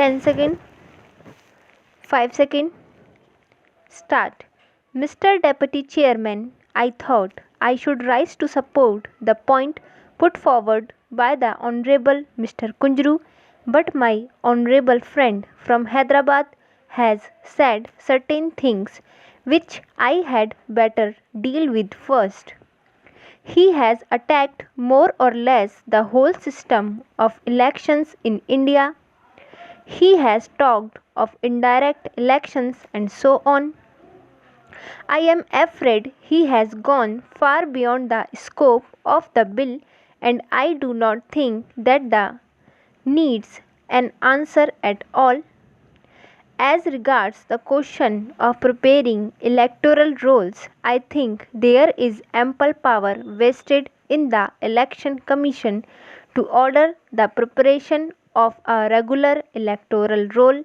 10 second, 5 second, start. Mr. Deputy Chairman, I thought I should rise to support the point put forward by the Honorable Mr. Kunjru, but my honorable friend from Hyderabad has said certain things which I had better deal with first. He has attacked more or less the whole system of elections in India. He has talked of indirect elections and so on. I am afraid he has gone far beyond the scope of the bill, and I do not think that the needs an answer at all. As regards the question of preparing electoral rolls, I think there is ample power vested in the Election Commission to order the preparation of a regular electoral roll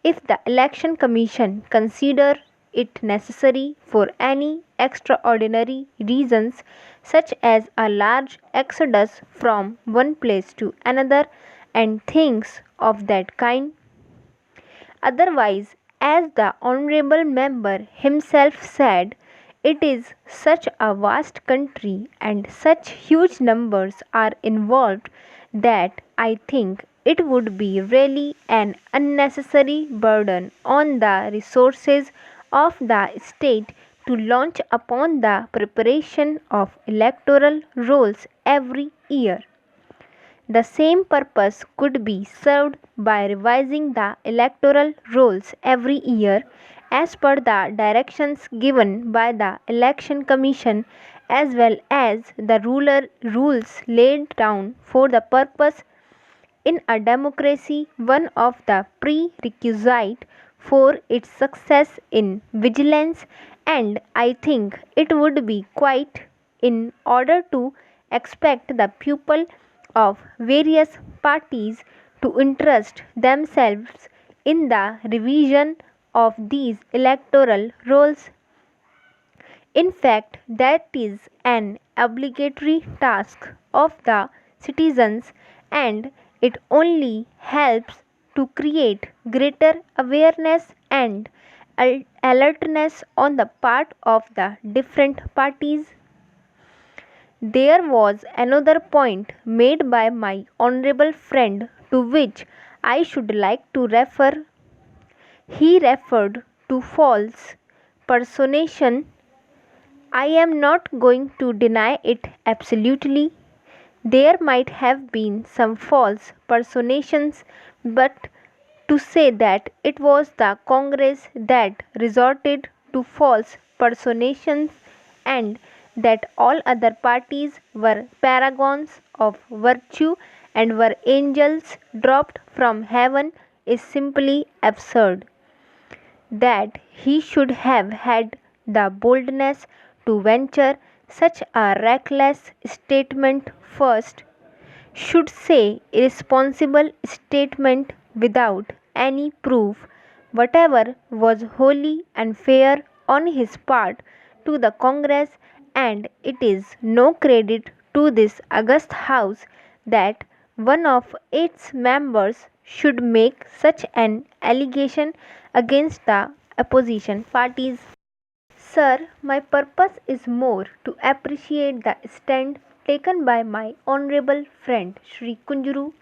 if the Election Commission consider it necessary for any extraordinary reasons such as a large exodus from one place to another and things of that kind. Otherwise, as the honorable member himself said, it is such a vast country and such huge numbers are involved that I think it would be really an unnecessary burden on the resources of the state to launch upon the preparation of electoral rolls every year. The same purpose could be served by revising the electoral rolls every year as per the directions given by the Election Commission as well as the rules laid down for the purpose. In a democracy, one of the prerequisites for its success in vigilance, and I think it would be quite in order to expect the people of various parties to interest themselves in the revision of these electoral rolls. In fact, that is an obligatory task of the citizens, and it only helps to create greater awareness and alertness on the part of the different parties. There was another point made by my honorable friend to which I should like to refer. He referred to false personation. I am not going to deny it absolutely. There might have been some false personations, but to say that it was the Congress that resorted to false personations and that all other parties were paragons of virtue and were angels dropped from heaven is simply absurd. That he should have had the boldness to venture such a reckless statement first, should say irresponsible statement without any proof whatever was wholly unfair on his part to the Congress, and it is no credit to this august House that one of its members should make such an allegation against the opposition parties. Sir, my purpose is more to appreciate the stand taken by my honorable friend Sri Kunjuru.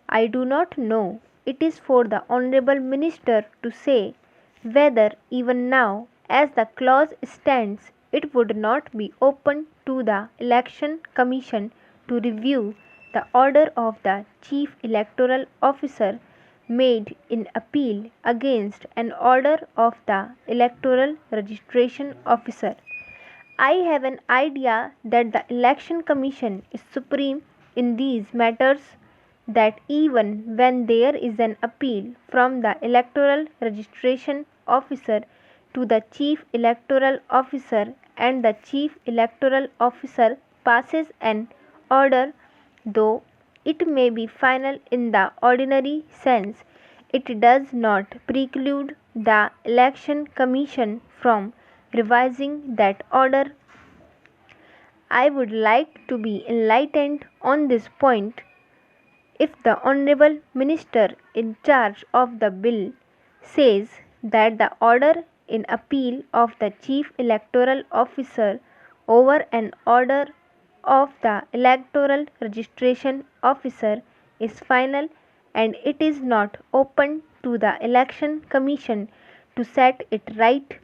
I do not know. It is for the honorable minister to say whether even now, as the clause stands, it would not be open to the Election Commission to review the order of the Chief Electoral Officer made in appeal against an order of the Electoral Registration Officer. I have an idea that the Election Commission is supreme in these matters, that even when there is an appeal from the Electoral Registration Officer to the Chief Electoral Officer and the Chief Electoral Officer passes an order, though it may be final in the ordinary sense, it does not preclude the Election Commission from revising that order. I would like to be enlightened on this point. If the Honourable Minister in charge of the bill says that the order in appeal of the Chief Electoral Officer over an order of the Electoral Registration Officer is final and it is not open to the Election Commission to set it right,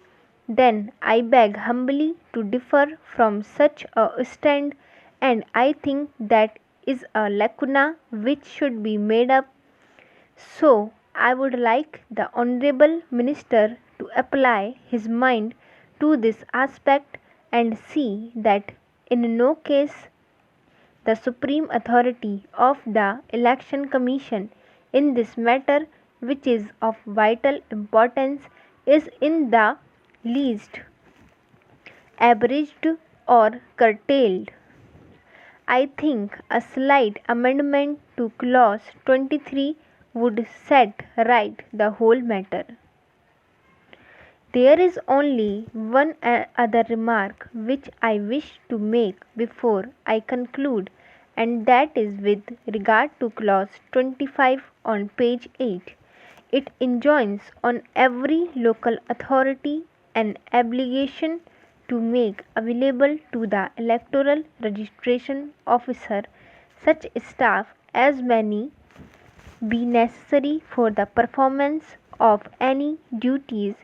then I beg humbly to differ from such a stand, and I think that is a lacuna which should be made up. So, I would like the Honourable Minister to apply his mind to this aspect and see that in no case the supreme authority of the Election Commission in this matter, which is of vital importance, is in the least abridged or curtailed. I think a slight amendment to clause 23 would set right the whole matter. There is only one other remark which I wish to make before I conclude, and that is with regard to clause 25 on page 8. It enjoins on every local authority an obligation to make available to the electoral registration officer such staff as may be necessary for the performance of any duties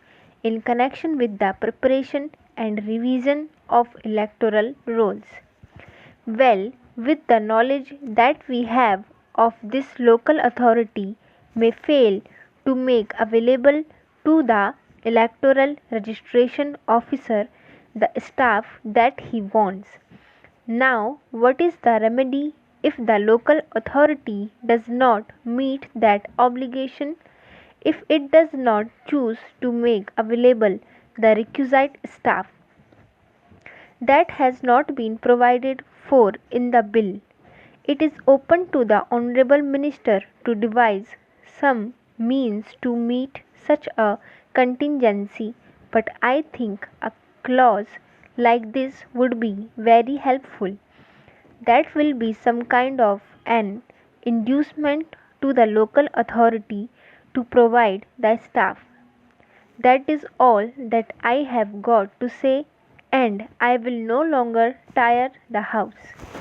in connection with the preparation and revision of electoral rolls. Well, with the knowledge that we have of this local authority may fail to make available to the electoral registration officer the staff that he wants. Now, what is the remedy if the local authority does not meet that obligation? If it does not choose to make available the requisite staff that has not been provided for in the bill, it is open to the Honourable Minister to devise some means to meet such a contingency, but I think a clause like this would be very helpful. That will be some kind of an inducement to the local authority to provide the staff. That is all that I have got to say, and I will no longer tire the house.